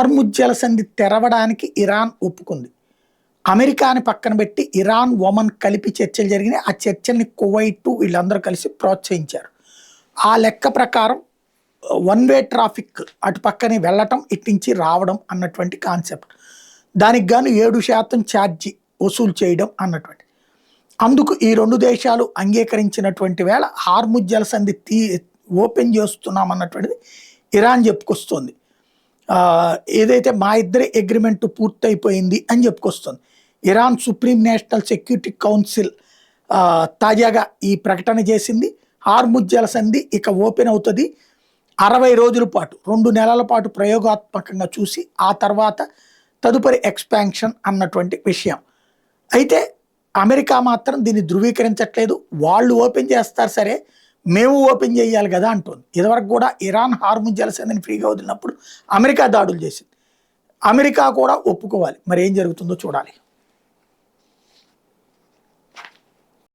Hormuz జలసంధి తెరవడానికి Iran ఒప్పుకుంది. అమెరికాని పక్కన పెట్టి ఇరాన్, ఒమన్ కలిపి చర్చలు జరిగినాయి. ఆ చర్చల్ని కువైట్ వీళ్ళందరూ కలిసి ప్రోత్సహించారు. ఆ లెక్క ప్రకారం వన్ వే ట్రాఫిక్ అటు పక్కనే వెళ్ళటం, ఇటు నుంచి రావడం అన్నటువంటి కాన్సెప్ట్. దానికి గాను 7% ఛార్జీ వసూలు చేయడం అన్నటువంటి. అందుకు ఈ రెండు దేశాలు అంగీకరించినటువంటి వేళ హార్ముజ్ జలసంధి ఓపెన్ చేస్తున్నామన్నటువంటిది ఇరాన్ చెప్పుకొస్తుంది. ఏదైతే మా ఇద్దరి అగ్రిమెంట్ పూర్తయిపోయింది అని చెప్పుకొస్తుంది. Iran supreme national security council తాజాగా ఈ ప్రకటన చేసింది. హార్ముజ్ జలసంధి ఇక ఓపెన్ అవుతుంది. 60 రోజుల పాటు 2 నెలల పాటు ప్రయోగాత్మకంగా చూసి ఆ తర్వాత తదుపరి ఎక్స్పాన్షన్ అన్నటువంటి విషయం. అయితే అమెరికా మాత్రం దీన్ని ధృవీకరించట్లేదు. వాళ్ళు ఓపెన్ చేస్తారు సరే, మేము ఓపెన్ చేయాలి కదా అంటుంది. ఇదివరకు కూడా ఇరాన్ హార్ముజ్ జలసంధిని ఫ్రీగా వదిలినప్పుడు అమెరికా దాడులు చేసింది. అమెరికా కూడా ఒప్పుకోవాలి. మరి ఏం జరుగుతుందో చూడాలి.